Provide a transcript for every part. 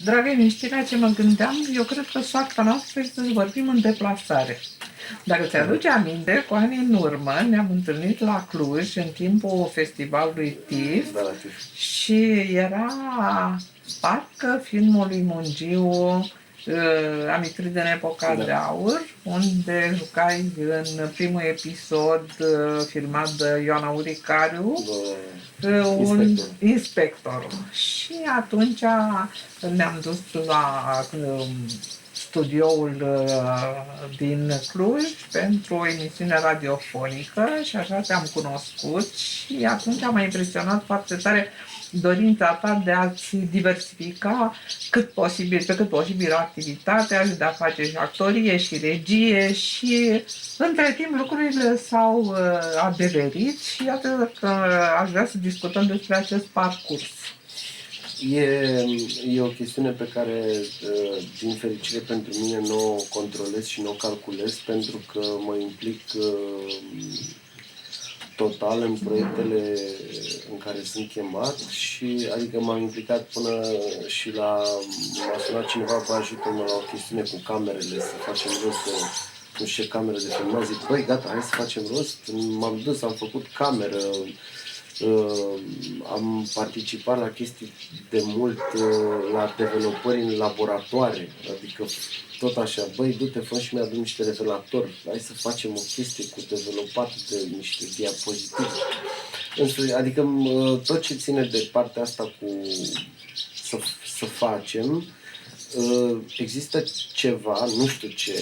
Dragă Miștira, ce mă gândeam, eu cred că soarta noastră este să vorbim în deplasare. Dacă ți-aduce aminte, cu ani în urmă ne-am întâlnit la Cluj în timpul festivalului TIFF și era parcă filmul lui Mungiu, Amintiri din epoca de aur, unde jucai în primul episod filmat de Ioana Uricariu, un inspector. Și atunci ne-am dus la studioul din Cluj pentru o emisiune radiofonică și așa te-am cunoscut și atunci m-a impresionat foarte tare dorința ta de a-ți diversifica pe cât posibil activitatea și de a face și actorie și regie și între timp lucrurile s-au adeverit și iată că aș vrea să discutăm despre acest parcurs. E o chestiune pe care, din fericire pentru mine, nu o controlez și nu o calculez, pentru că mă implic total în proiectele în care sunt chemat și adică m-am implicat până și m-a sunat cineva, bă, ajută-mă la o chestiune cu camerele, să facem rost de nu știu ce cameră de filmat, zic, băi, gata, hai să facem rost, m-am dus, am făcut cameră, am participat la chestii de mult, la developări în laboratoare, adică tot așa, băi, du-te, fă și mi-adu niște revelatori, hai să facem o chestie cu developat de niște diapozitive. Adică tot ce ține de partea asta cu să facem, există ceva, nu știu ce,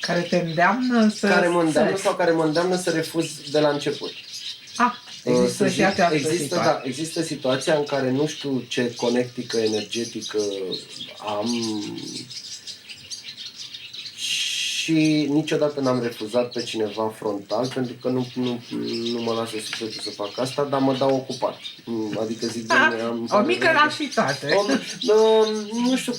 care te îndeamnă să... Care mă îndeamnă sau care mă îndeamnă să refuz de la început. Există situația în care nu știu ce conectică energetică am și niciodată n-am refuzat pe cineva frontal, pentru că nu mă lasă sufletul să fac asta, dar mă dau ocupat. Adică zic, o mică lașitate. Nu știu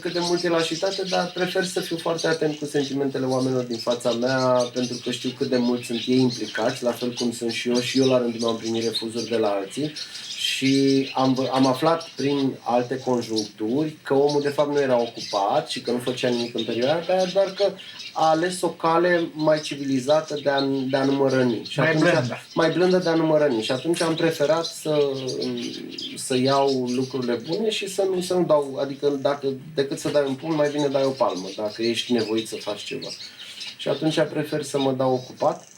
cât de mult e lașitate, dar prefer să fiu foarte atent cu sentimentele oamenilor din fața mea, pentru că știu cât de mult sunt ei implicați, la fel cum sunt și eu la rândul meu am primit refuzuri de la alții. Și am aflat prin alte conjuncturi că omul de fapt nu era ocupat și că nu făcea nimic în perioada aia, doar că a ales o cale mai civilizată de a nu mă răni. Și mai blândă de a nu mă răni. Și atunci am preferat să iau lucrurile bune și să nu dau, adică decât să dai un pumn, mai bine dai o palmă, dacă ești nevoit să faci ceva. Și atunci prefer să mă dau ocupat.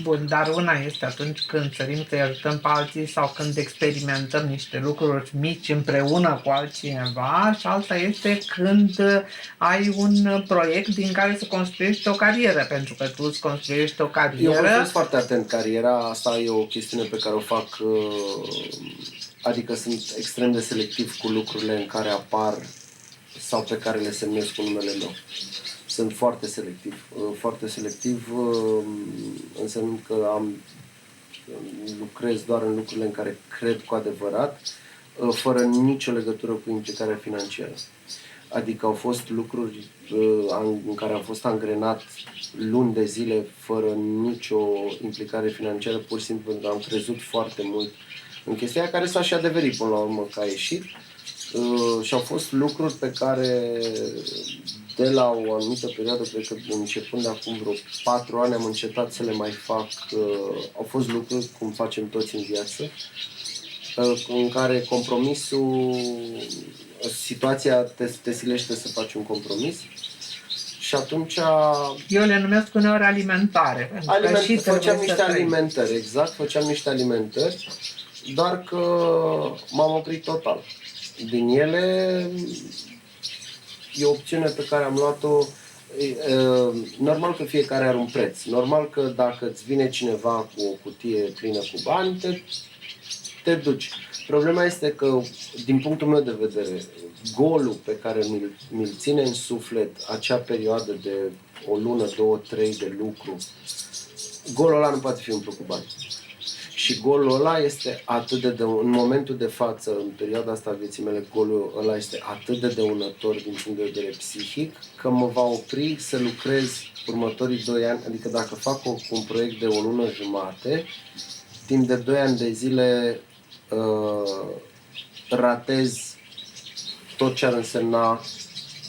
Bun, dar una este atunci când sărim să ajutăm pe alții sau când experimentăm niște lucruri mici împreună cu altcineva și alta este când ai un proiect din care să construiești o carieră, pentru că tu îți construiești o carieră. Eu construiesc foarte atent cariera, asta e o chestiune pe care o fac, adică sunt extrem de selectiv cu lucrurile în care apar sau pe care le semnez cu numele meu. Sunt foarte selectiv, însemnând că lucrez doar în lucrurile în care cred cu adevărat, fără nicio legătură cu implicarea financiară. Adică au fost lucruri în care am fost angrenat luni de zile fără nicio implicare financiară, pur și simplu pentru că am crezut foarte mult în chestia care s-a și adeverit până la urmă că a ieșit. Și au fost lucruri pe care de la o anumită perioadă, cred că începând de acum vreo 4 ani, am încetat să le mai fac. Au fost lucruri, cum facem toți în viață, în care compromisul, situația te silește să faci un compromis. Și atunci... Eu le numesc uneori alimentare. Făceam niște alimentări, exact, făceam niște alimentări, doar că m-am oprit total. Din ele, e o opțiune pe care am luat-o. Normal că fiecare are un preț. Normal că dacă îți vine cineva cu o cutie plină cu bani, te duci. Problema este că, din punctul meu de vedere, golul pe care mi-l ține în suflet acea perioadă de o lună, 2, 3 de lucru, golul ăla nu poate fi umplut cu bani. Și golul ăla este în momentul de față, în perioada asta a vieții mele, golul ăla este atât de dăunător din punct de vedere psihic, că mă va opri să lucrez următorii 2 ani, adică dacă fac un proiect de o lună jumate, timp de 2 ani de zile ratez tot ce ar însemna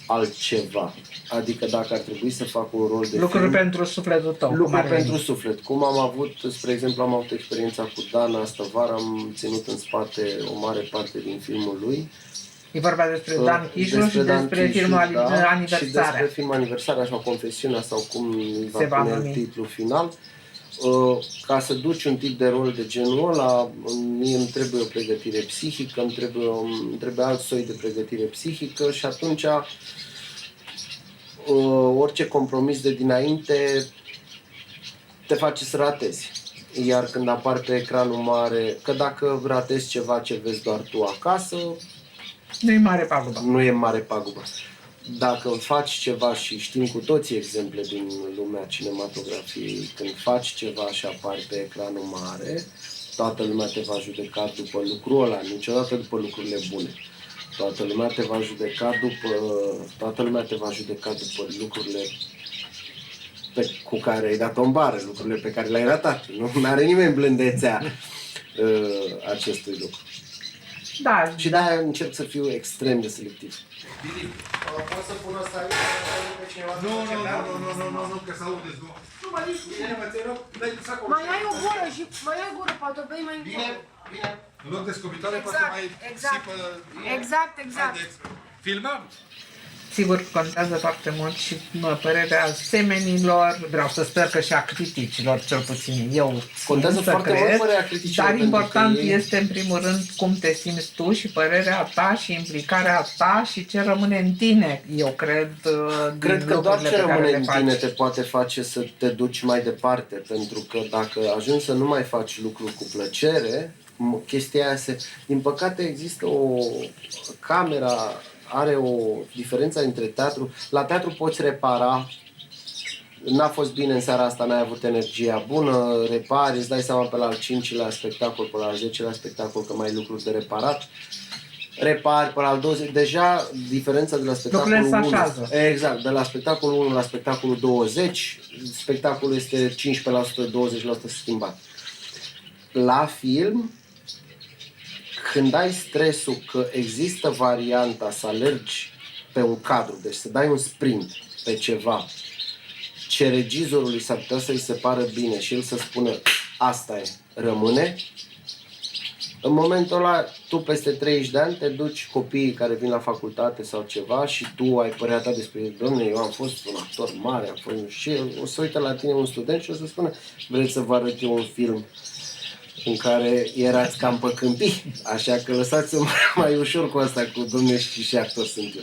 altceva. Adică dacă ar trebui să fac un rol de Lucruri film, pentru sufletul tău. cum lucruri ar pentru veni. suflet. Cum am avut, spre exemplu, am avut experiența cu Dan astă vară, am ținut în spate o mare parte din filmul lui. E vorba despre Dan Chișu și Dan despre Chișu, filmul da, și Aniversarea. despre filmul Aniversarea sau Confesiunea sau cum îi Se va va pune numi. titlul final. Ca să duci un tip de rol de genul ăla, mie îmi trebuie o pregătire psihică, îmi trebuie alt soi de pregătire psihică și atunci orice compromis de dinainte te face să ratezi. Iar când apar pe ecranul mare, că dacă ratezi ceva ce vezi doar tu acasă, Nu-i mare pagubă. nu e mare pagubă. Dacă faci ceva, și știm cu toții exemple din lumea cinematografiei, când faci ceva și apari pe ecranul mare, toată lumea te va judeca după lucrul ăla, niciodată după lucrurile bune. Toată lumea te va judeca după lucrurile cu care ai dat-o în bară, lucrurile pe care le-ai ratat. Nu are nimeni blândețea acestui lucru. Da, Și de-aia încerc să fiu extrem de selectiv. Poți să pun asta aici? Pe cineva? Nu, că să audeți, nu. Nu mă nici Bine, mă, te rog, dai sacul. mai ai o gură și mai ai o gură, poate o bei mai Bine, încolo. bine. În loc de scobitoare, poate Exact, mai exact. sipă... Exact, exact. Haideți. Filmăm? sigur că contează foarte mult și părerea semenilor, vreau să sper că și a criticilor, cel puțin eu Contează țin să foarte mult cred, părerea criticilor, dar pentru important că ei- este în primul rând cum te simți tu și părerea ta și implicarea ta și ce rămâne în tine, eu cred, Cred din că doar lucrurile ce pe care rămâne le în faci. tine te poate face să te duci mai departe, pentru că dacă ajungi să nu mai faci lucruri cu plăcere, chestia aia Din păcate există camera are o diferență între teatru. La teatru poți repara, n-a fost bine în seara asta, n-ai avut energia bună, repari, îți dai seama pe la al 5-lea spectacol, pe la al 10-lea spectacol că mai ai lucruri de reparat. Repari, pe la al 20, deja diferența de la spectacolul Lucrurile se 1, așează. exact, de la spectacolul 1 la spectacolul 20, spectacolul este 15%, 20% schimbat. La film, când ai stresul că există varianta să alergi pe un cadru, deci să dai un sprint pe ceva, ce regizorului s-ar putea să-i se pară bine și el să spună asta e, rămâne, în momentul ăla, tu peste 30 de ani te duci copiii care vin la facultate sau ceva și tu ai părerea ta despre el, dom'le, eu am fost un actor mare, am fost și el, o să uită la tine un student și o să spună, vreți să vă arăt eu un film în care erați cam pe câmpii, așa că lăsați-mă mai ușor cu asta, cu domne și actor sunt eu.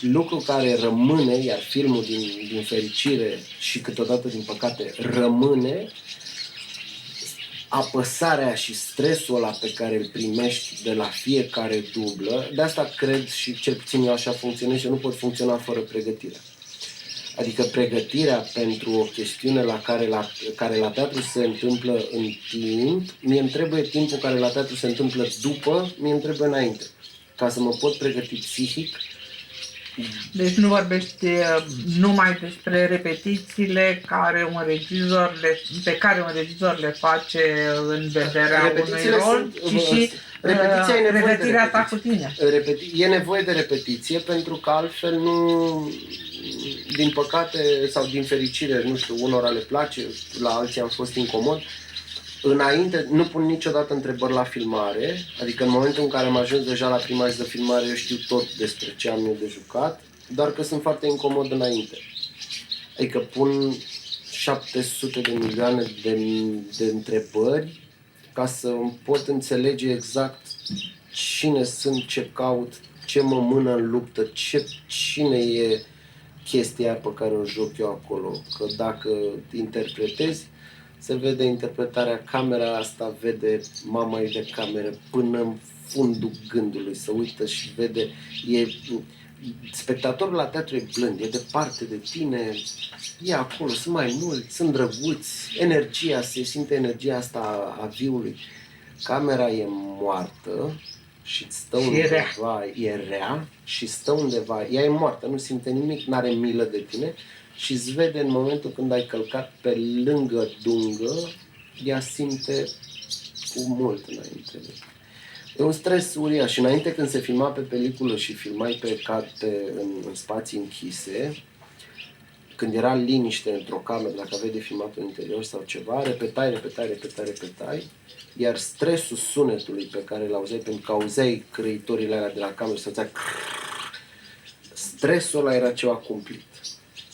Lucru care rămâne, iar filmul din fericire și câteodată din păcate rămâne, apăsarea și stresul ăla pe care îl primești de la fiecare dublă, de asta cred și cel puțin eu așa funcționez și eu nu pot funcționa fără pregătire. Adică pregătirea pentru o chestiune care la teatru se întâmplă în timp, mie îmi trebuie timpul care la teatru se întâmplă după, mie îmi trebuie înainte. Ca să mă pot pregăti psihic. Deci nu vorbești numai despre repetițiile pe care un regizor le face în vederea unui Repetițiile rol, sunt- ci și repetiția e nevoie de pregătirea ta repetiție. cu tine. E nevoie de repetiție pentru că altfel nu, din păcate sau din fericire, nu știu, unora le place, la alții am fost incomod. Înainte, nu pun niciodată întrebări la filmare, adică în momentul în care am ajuns deja la prima zi de filmare, eu știu tot despre ce am eu de jucat, doar că sunt foarte incomod înainte. Adică pun 700 de milioane de întrebări ca să îmi pot înțelege exact cine sunt, ce caut, ce mă mână în luptă, cine e chestia pe care o joc eu acolo. Că dacă interpretezi, se vede interpretarea, camera asta vede mama de cameră până în fundul gândului, se uită și vede, spectatorul la teatru e blând, e departe de tine, e acolo, sunt mai mulți, sunt drăguți, se simte energia asta a viului. Camera e moartă și stă undeva, e rea și stă undeva, ea e moartă, nu simte nimic, n-are milă de tine și îți vede în momentul când ai călcat pe lângă dungă, ea simte cu mult înainte. E un stres uriaș. Și înainte, când se filma pe peliculă și filmai pe carte în spații închise, când era liniște într-o cameră, dacă aveai de filmat în interior sau ceva, repetai, iar stresul sunetului pe care îl auzeai, pentru că auzeai crăitorile alea de la cameră, să făcea stresul ăla era ceva cumplit.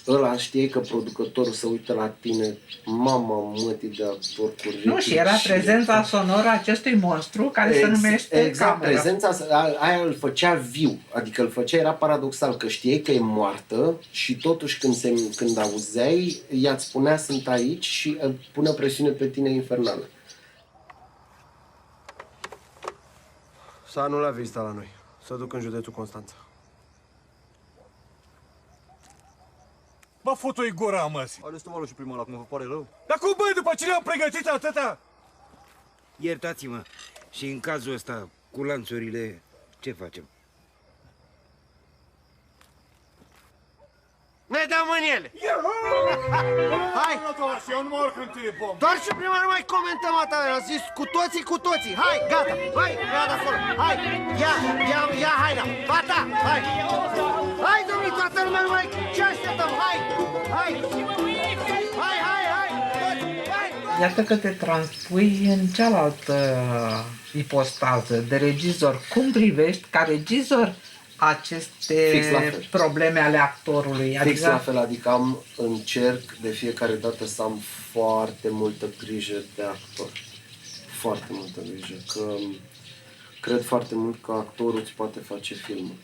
Ăla știai că producătorul se uită la tine, mama mătii de actor cu Nu, și era prezența sonoră a acestui monstru care se numește exact, cameră. prezența aia îl făcea viu, adică îl făcea, era paradoxal, că știai că e moartă și totuși când auzeai, ea îți spunea sunt aici și pune o presiune pe tine infernală. S-a anulat vizita la noi, să duc în județul Constanța. Bă, futu-i gura, măsi! Arestă-mă și primul ăla, cum vă pare rău. Dar cum, băi, după cine am pregătit atâta? Iertați-mă, și în cazul ăsta, cu lanțurile, ce facem? Ne dăm în ele! Hai! Eu nu mă urc în tine, bom! Doar și prima nu mai comentăm atât, am zis cu toții! Hai, gata! Hai, ia de acolo! Hai! Ia haina! Gata! Hai! Hai, domnule, toată lumea numai! Ce așteptăm? Hai! Hai! Hai! Iată că te transpui în cealaltă ipostază de regizor. Cum privești ca regizor aceste probleme ale actorului? Fix la fel, adică încerc de fiecare dată să am foarte multă grijă de actor. Foarte multă grijă, că cred foarte mult că actorul îți poate face filmul.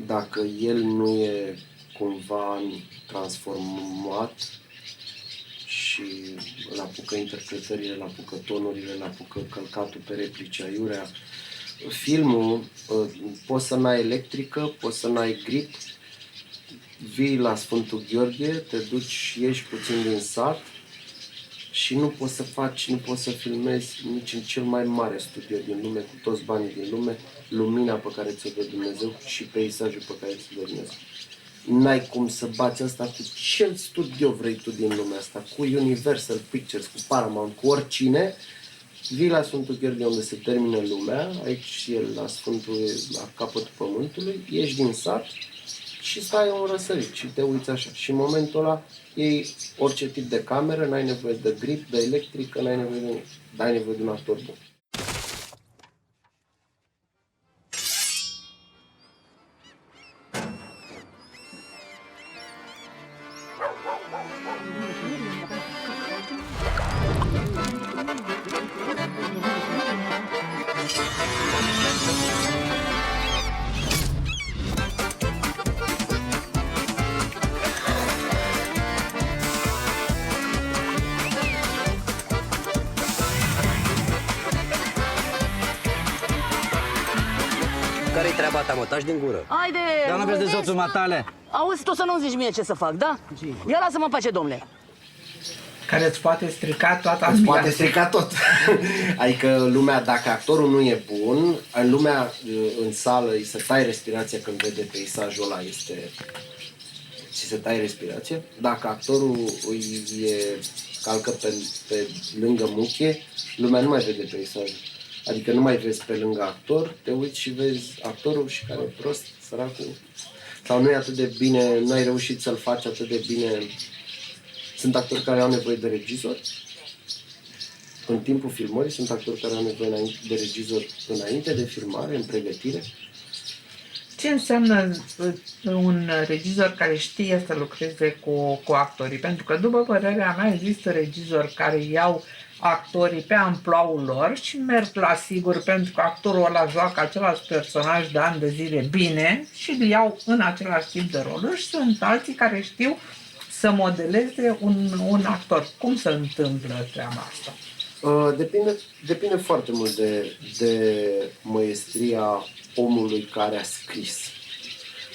Dacă el nu e cumva transformat și îl apucă interpretările, îl apucă tonurile, îl apucă călcatul pe replici aiurea, filmul, poți să n-ai electrică, poți să n-ai grip, vii la Sfântul Gheorghe, te duci, ieși puțin din sat și nu poți să faci, nu poți să filmezi nici în cel mai mare studio din lume, cu toți banii din lume, lumina pe care ți-o dă Dumnezeu și peisajul pe care ți-o dă Dumnezeu. N-ai cum să bați asta cu ce studio vrei tu din lumea asta, cu Universal Pictures, cu Paramount, cu oricine. Vii la Sfântul Gheorghe unde se termină lumea, aici el la Sfântul, la capătul pământului, ieși din sat și stai un răsărit și te uiți așa. Și în momentul ăla iei orice tip de cameră, n-ai nevoie de grip, de electrică, n-ai nevoie de nimic. N-ai nevoie de un actor bun. Care-i treaba ta, mă? Taci din gură. Haide! Dar nu vezi de soțul matale? Auzi, tu să nu zici mie ce să fac, da? Ia lasă-mă în pace, domnule. Care îți poate strica toată Îți ambianța. poate strica tot. Adică lumea, dacă actorul nu e bun, în lumea, în sală, îi se taie respirația când vede peisajul ăla, și se taie respirația. Dacă actorul calcă pe lângă muchie, lumea nu mai vede peisajul. Adică nu mai vezi pe lângă actor, te uiți și vezi actorul și care e prost, săracul. Sau nu e atât de bine, nu ai reușit să-l faci atât de bine. Sunt actori care au nevoie de regizor. În timpul filmării sunt actori care au nevoie de regizor înainte de filmare, în pregătire. Ce înseamnă un regizor care știe să lucreze cu actorii? Pentru că, după părerea mea, există regizori care iau actorii pe amploaul lor și merg la sigur pentru că actorul ăla joacă același personaj de ani de zile bine și îl iau în același tip de roluri, și sunt alții care știu să modeleze un actor. Cum se întâmplă treaba asta? Depinde foarte mult de măiestria omului care a scris.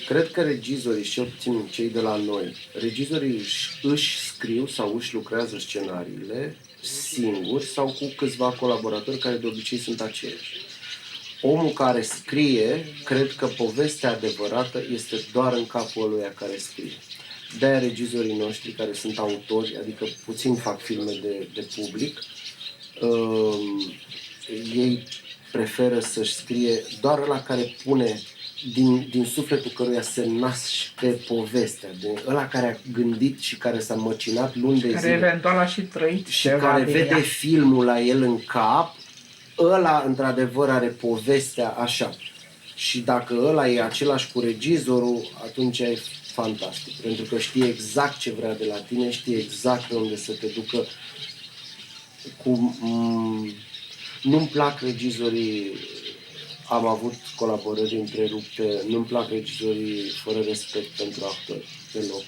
Cred că regizorii, și obțin cei de la noi, regizorii își scriu sau își lucrează scenariile singuri sau cu câțiva colaboratori care de obicei sunt aceiași. Omul care scrie, cred că povestea adevărată este doar în capul ăluia care scrie. De-aia regizorii noștri care sunt autori, adică puțin fac filme de public, ei preferă să-și scrie doar ăla care pune din sufletul căruia se naște povestea, de ăla care a gândit și care s-a măcinat luni de Care zile eventual a și trăit și ceva care din vede ea. filmul la el în cap, ăla într-adevăr are povestea așa. Și dacă ăla e același cu regizorul, atunci e fantastic. Pentru că știe exact ce vrea de la tine, știe exact pe unde să te ducă. Nu-mi plac regizorii, am avut colaborări întrerupte, nu-mi plac regizorii fără respect pentru actori, deloc.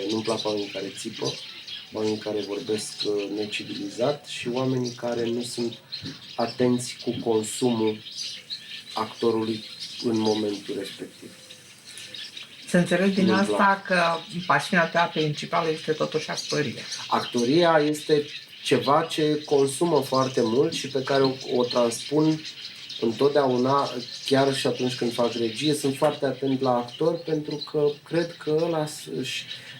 Nu-mi plac oamenii care țipă, oamenii care vorbesc necivilizat și oamenii care nu sunt atenți cu consumul actorului în momentul respectiv. Să înțeleg din Nu-mi asta plac. că pasiunea ta principală este totuși actoria. Actoria este ceva ce consumă foarte mult și pe care o transpun întotdeauna, chiar și atunci când fac regie, sunt foarte atent la actor pentru că cred că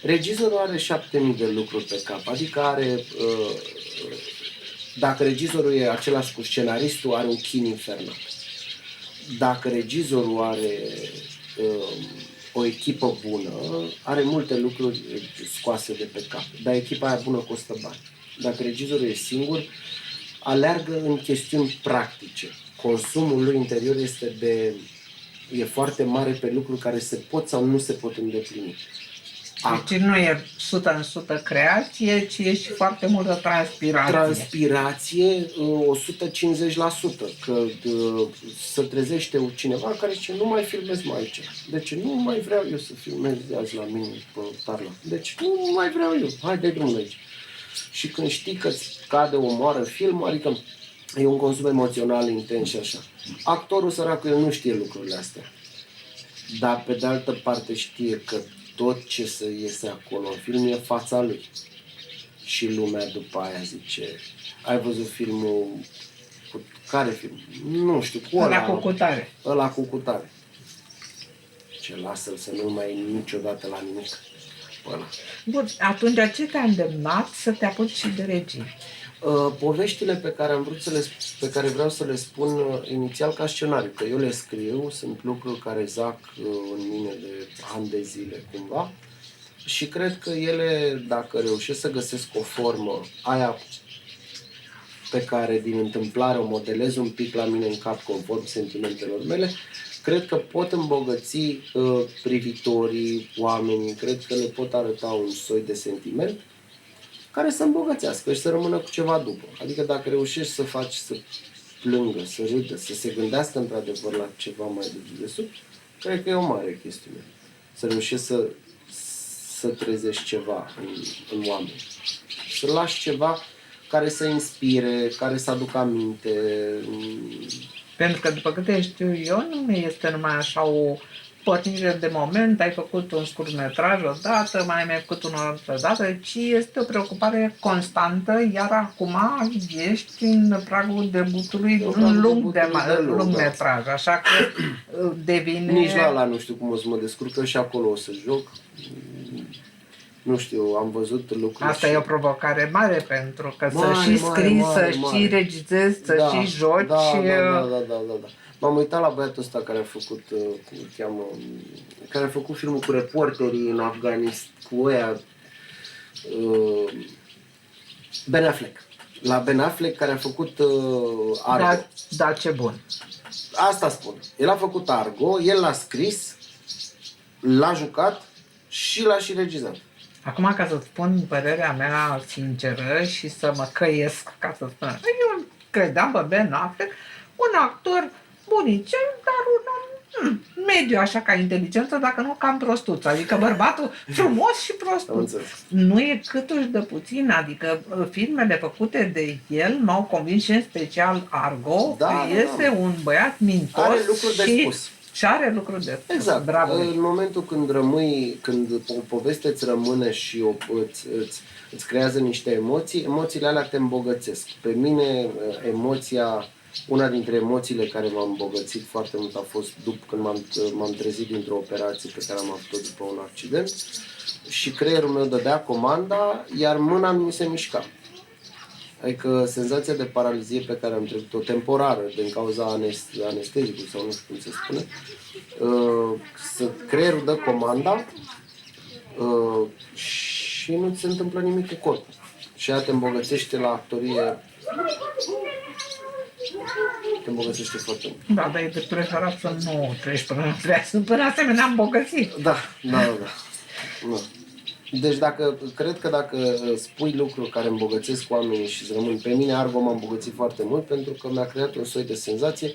regizorul are 7000 de lucruri pe cap, adică are, dacă regizorul e același cu scenaristul, are un chin infernal. Dacă regizorul are o echipă bună, are multe lucruri scoase de pe cap, dar echipa aia bună costă bani. Dacă regizorul e singur, aleargă în chestiuni practice. Consumul lui interior e foarte mare pe lucruri care se pot sau nu se pot îndeplini. Deci nu e 100% creație, ci e și foarte multă transpirație. Transpirație 150%, că se trezește cineva care zice nu mai filmez mai aici. Deci nu mai vreau eu să filmez azi la mine pe Tarla. Deci nu mai vreau eu, hai de drumul aici. Și când știi că îți cade o moară film, adică e un consum emoțional intens și așa. Actorul săracul, el nu știe lucrurile astea. Dar pe de altă parte știe că tot ce se iese acolo în film e fața lui. Și lumea după aia zice, ai văzut filmul cu care film? Nu știu, cu Ăla cu cutare. Ăla cu cutare. Ce lasă-l să nu mai e niciodată la nimic. Ăla. Bun, atunci ce te-a îndemnat să te apuci și de regie? Poveștile pe care care vreau să le spun inițial ca scenariu, că eu le scriu, sunt lucruri care zac în mine de ani de zile cumva și cred că ele, dacă reușesc să găsesc o formă, aia pe care din întâmplare o modelez un pic la mine în cap conform sentimentelor mele, cred că pot îmbogăți privitorii, oamenii, cred că le pot arăta un soi de sentiment care să îmbogățească și să rămână cu ceva după. Adică dacă reușești să faci să plângă, să râdă, să se gândească într-adevăr la ceva mai de desubt, cred că e o mare chestiune. Să reușești să trezești ceva în oameni. Să lași ceva care să inspire, care să aducă aminte. Pentru că, după câte știu eu, nu este numai așa o pornire de moment, ai făcut un scurtmetraj odată, mai ai făcut unul altă dată, ci este o preocupare constantă, iar acum ești în pragul debutului un lungmetraj, așa că devine... Nici la ăla nu știu cum o să mă descurcă și acolo o să joc. Nu știu, am văzut lucruri. Asta e o provocare mare, pentru că să și scrii, să și regizezi, să și joci. Da. M-am uitat la băiatul ăsta care a făcut, care a făcut filmul cu reporterii în Afganistan, cu ăia, Ben Affleck. La Ben Affleck care a făcut Argo. Da, ce bun. Asta spun. El a făcut Argo, el l-a scris, l-a jucat și l-a și regizat. Acum, ca să spun părerea mea sinceră și să mă căiesc, ca să spun, eu credeam pe Ben Affleck un actor bunicel, dar un om mediu, așa, ca inteligență, dacă nu cam prostuț. Adică bărbatul frumos și prostuț. Nu e câtuși de puțin, adică filmele făcute de el m-au convins și în special Argo, că este un băiat mintos. Are lucruri de spus. Și are lucruri de spus. Exact. Bravo. În momentul când o poveste îți rămâne și îți creează niște emoții, emoțiile alea te îmbogățesc. Pe mine una dintre emoțiile care m-a îmbogățit foarte mult a fost după când m-am trezit dintr-o operație pe care am avut-o după un accident și creierul meu dădea comanda, iar mâna mi se mișca. Adică senzația de paralizie pe care am trecut-o temporară din cauza anestezicului sau nu știu cum se spune, creierul dă comanda și nu ți se întâmplă nimic cu corpul. Și ea te îmbogățește la actorie, te îmbogățește foarte mult. Da, dar e de preferat să nu treci până asemenea îmbogățit. Da. Deci cred că dacă spui lucruri care îmbogățesc oamenii și îți rămân pe mine, Argo m-a îmbogățit foarte mult pentru că mi-a creat un soi de senzație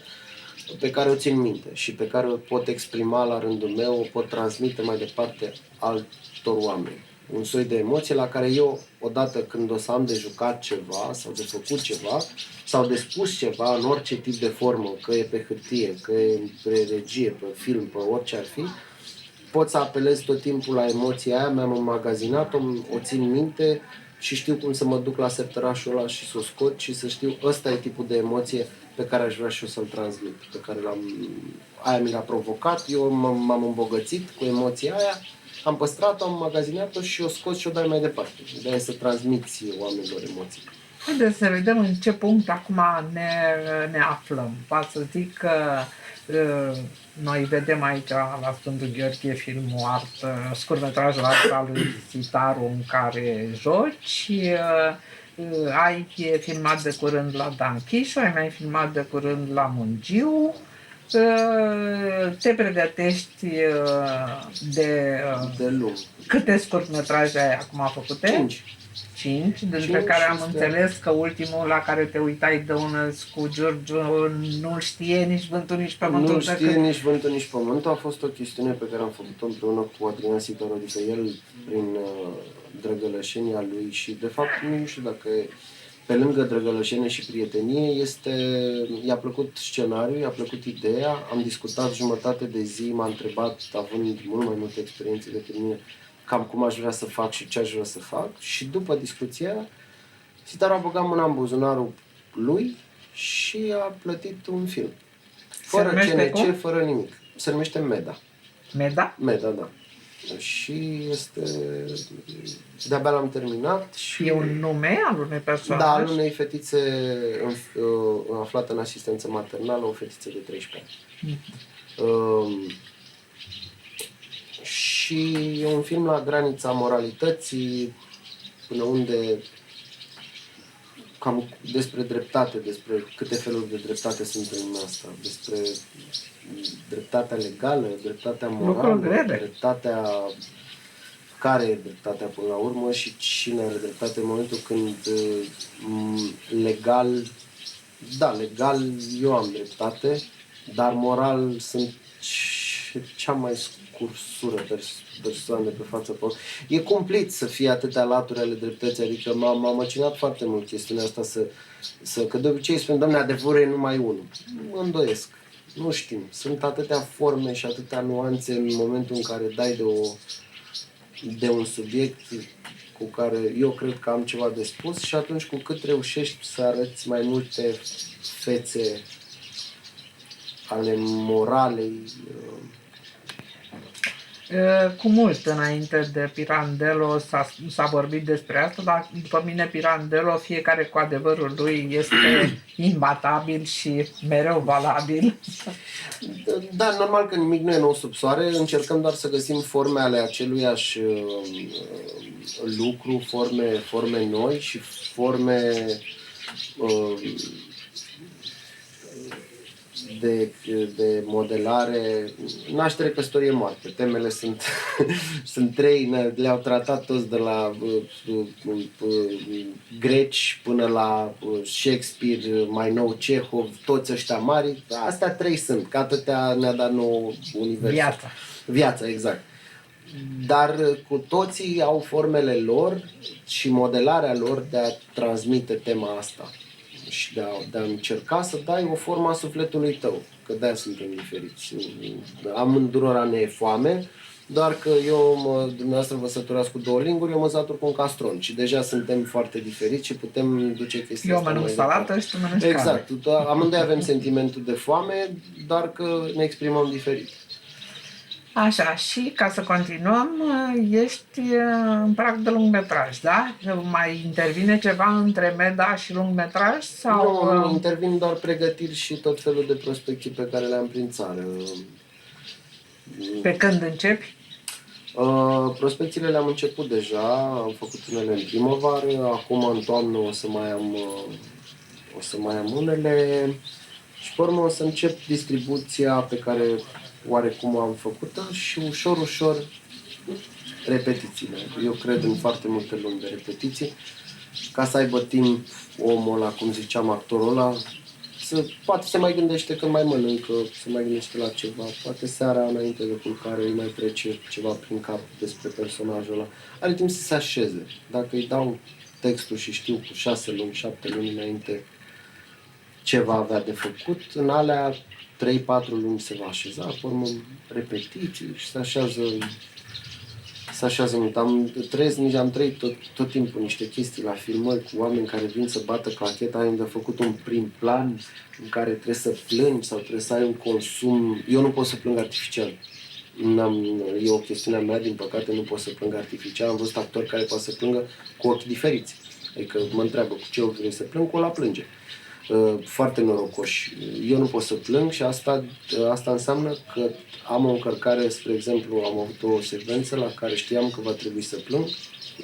pe care o țin minte și pe care o pot exprima la rândul meu, o pot transmite mai departe altor oameni. Un soi de emoție la care eu, odată când o să am de jucat ceva sau de făcut ceva sau de spus ceva în orice tip de formă, că e pe hârtie, că e pe regie, pe film, pe orice ar fi, pot să apelez tot timpul la emoția aia, mi-am înmagazinat-o, o țin minte și știu cum să mă duc la sertărașul ăla și să o scot și să știu ăsta e tipul de emoție pe care aș vrea și eu să-l transmit, pe care aia mi l-a provocat, eu m-am îmbogățit cu emoția aia, am păstrat-o, am magazinat-o și o scot și o dai mai departe. De-aia să transmiți oamenilor emoții. Haideți să vedem în ce punct acum ne aflăm. Va să zic că noi vedem aici la Sfântul Gheorghe filmul scurtmetrajul art al lui Zitaru în care joci. Ai filmat de curând la Dan Chișu, ai mai filmat de curând la Mungiu. Te pregătești de lung. Câte scurtmetraje ai acum făcute? 5, dintre care am înțeles că ultimul la care te uitai de unăs cu Giurgiu nu știe nici vântul, nici pământul. Nu știe nici vântul, nici pământul. A fost o chestiune pe care am făcut-o împreună cu Adrian Sitaru, adică el prin drăgălășenia lui și de fapt nu știu dacă pe lângă drăgălășenie și prietenie i-a plăcut scenariul, i-a plăcut ideea, am discutat jumătate de zi, m-a întrebat, având mult mai multe experiențe decât mine, cam cum aș vrea să fac și ce aș vrea să fac și după discuția Sitaru a băgat mâna în buzunarul lui și a plătit un film. Fără CNC, fără nimic. Se numește Meda. Meda? Meda, da. Și de-abia l-am terminat și... E un nume al unei persoane? Da, al unei fetițe aflată în asistență maternală, o fetiță de 13 ani. Și e un film la granița moralității, până unde cam despre dreptate, despre câte feluri de dreptate sunt în lumea asta, despre dreptatea legală, dreptatea morală, dreptatea care e dreptatea până la urmă și cine are dreptate în momentul când legal eu am dreptate, dar moral sunt cea mai scursură persoană pe fața pământului. E cumplit să fie atâtea laturi ale dreptății, adică m-a măcinat foarte mult chestiunea asta că de obicei spun, Doamne, adevărul e numai unul. Mă îndoiesc. Nu știm. Sunt atâtea forme și atâtea nuanțe în momentul în care dai de un subiect cu care eu cred că am ceva de spus și atunci cu cât reușești să arăți mai multe fețe ale moralei. Cu mult înainte de Pirandello s-a vorbit despre asta, dar după mine Pirandello, fiecare cu adevărul lui, este imbatabil și mereu valabil. Da, normal că nimic nu e nou sub soare, încercăm doar să găsim forme ale aceluiași lucru, forme noi și forme de modelare. Naștere, căsătorie, moarte. Temele sunt trei, le-au tratat toți de la greci până la Shakespeare, mai nou Cehov, toți ăștia mari. Astea trei sunt, că atâtea ne-a dat nou universul. Viața, exact. Dar cu toții au formele lor și modelarea lor de a transmite tema asta și de a încerca să dai o formă a sufletului tău, că de-aia suntem diferiți. Amândurora ne e foame, doar că dumneavoastră vă săturați cu 2 linguri, eu mă satur cu un castron și deja suntem foarte diferiți și putem duce chestia asta. Eu mănânc salată și tu mănânci exact. Amândoi avem sentimentul de foame, doar că ne exprimăm diferit. Așa, și ca să continuăm, ești în prag de lungmetraj, da? Mai intervine ceva între meda și lungmetraj? Sau... Nu, intervin doar pregătiri și tot felul de prospecții pe care le am prin țară. Pe când începi? Prospecțiile le-am început deja, am făcut unele în primăvară, acum în toamnă o să mai am unele și pe urmă o să încep distribuția pe care oarecum am făcut-o și ușor, ușor repetițiile. Eu cred în foarte multe luni de repetiții, ca să aibă timp omul ăla, cum ziceam, actorul ăla, poate se mai gândește când mai mănâncă, se mai gândește la ceva, poate seara înainte de culcare îi mai trece ceva prin cap despre personajul ăla. Are timp să se așeze. Dacă îi dau textul și știu cu 6 luni, 7 luni înainte ce va avea de făcut, în alea 3-4 luni se va așeza, pe urmă repetiții și se așează mult. Am trăit tot timpul niște chestii la filmări cu oameni care vin să bată clacheta, am de făcut un prim plan în care trebuie să plângi sau trebuie să ai un consum. Eu nu pot să plâng artificial. E o chestiune a mea, din păcate nu pot să plâng artificial. Am văzut actori care pot să plângă cu ochi diferiți. Adică mă întreabă cu ce ochi vrei să plâng, cu ăla plânge. Foarte norocoși. Eu nu pot să plâng și asta înseamnă că am o încărcare, spre exemplu, am avut o secvență la care știam că va trebui să plâng,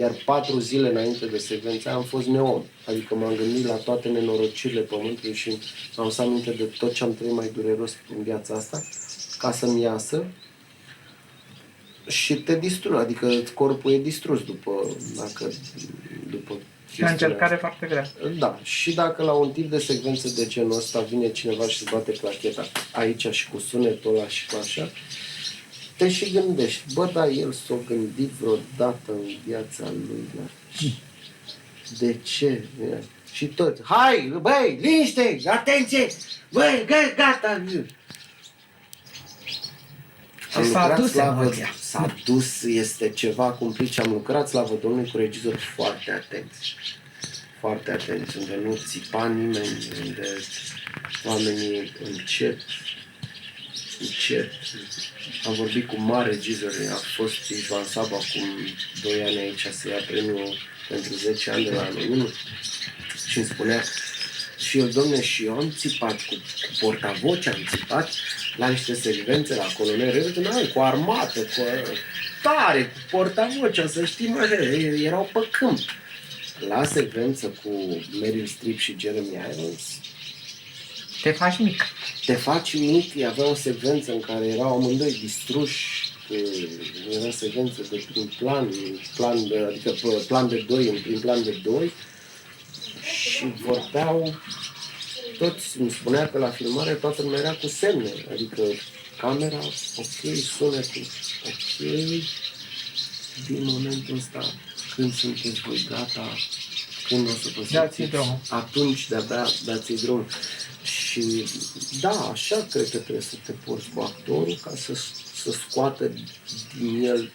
iar 4 zile înainte de secvența am fost neom. Adică m-am gândit la toate nenorocirile pământului și am să aminte de tot ce am trăit mai dureros în viața asta, ca să-mi iasă și te distrugi, adică corpul e distrus după E o încercare foarte grea. Da, și dacă la un tip de secvență de genul ăsta vine cineva și îți bate clacheta aici și cu sunetul ăla și cu așa, te și gândești, bă, da, el s-a gândit vreodată în viața lui, da? De ce? Și tot, hai, băi, liniște, atenție, băi, gata. S-a dus, este ceva cumplit și am lucrat, slavă Domnului, cu regizori foarte atenți. Foarte atenți, unde nu țipa nimeni, unde oamenii încet. Am vorbit cu mari regizori, a fost Ivan Saba acum 2 ani aici să ia premiul pentru 10 ani de la anul 1 și îmi spunea, și eu, domne, și eu am țipat cu portavoce, am țipat la niște secvențe la colonel, cu armată, cu tare, cu portavoce, să știi, erau pe câmp. La secvență cu Meryl Streep și Jeremy Irons, te faci mic. Te faci mic, avea o secvență în care erau amândoi distruși, era secvență de prin adică plan de 2 în prin plan de 2 și vorbeau toți, îmi spunea că la filmare toată lumea era cu semne, adică camera, ok, sunetul, ok, din momentul ăsta, când sunteți voi gata, când o să păsățiți, atunci de-abia dați-i drum. Și da, așa cred că trebuie să te porți cu actorul ca să scoată din el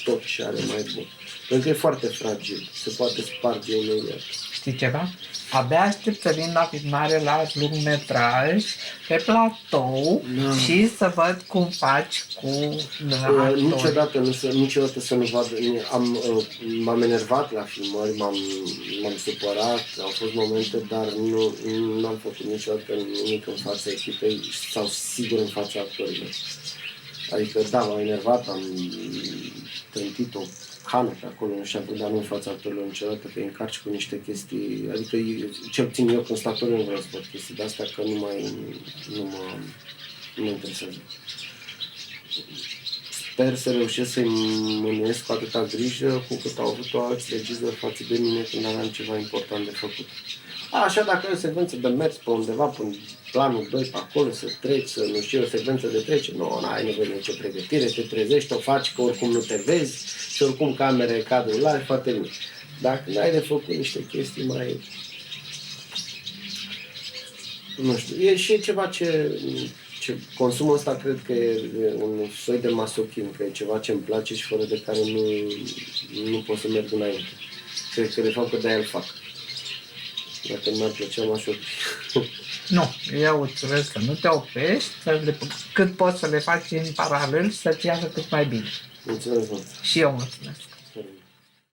tot ce are mai bun. Pentru că e foarte fragil, se poate sparge imediat. Știi ceva? Abia aștept să vin la filmare la lungmetraj, pe platou și să văd cum faci cu Niciodată să nu vadă. M-am enervat la filmări, m-am supărat, au fost momente, dar nu am făcut niciodată nimic în fața echipei sau sigur în fața actorilor. Adică da, m-am enervat, am trântit o hană pe acolo, nu știu, dar nu în fața actorilor niciodată, că îi încarci cu niște chestii, adică cel puțin eu când sunt actor nu vreau să fac chestii de-astea, că nu mă interesează. Sper să reușesc să-i mânuiesc cu atâta grijă cu cât au avut-o alți regizori față de mine când aveam ceva important de făcut. Așa, dacă ai o secvență de mers pe undeva, pe planul 2, pe acolo, să treci, să nu știu, o secvență de trece, nu ai nevoie de nicio pregătire, te trezești, o faci, că oricum nu te vezi și oricum camere, cadrul la foarte bine. Dacă n-ai de făcut niște chestii mai... Nu știu, e și ceva ce consumul ăsta cred că e un soi de masochism, că e ceva ce îmi place și fără de care nu pot să merg înainte. Cred că de fapt că de-aia îl fac. Dacă nu mi-ar plăcea, m-aș opri. Nu, eu îți urez să nu te oprești, cât poți să le faci în paralel, să-ți iasă cât mai bine. Mulțumesc mult. Și eu mulțumesc.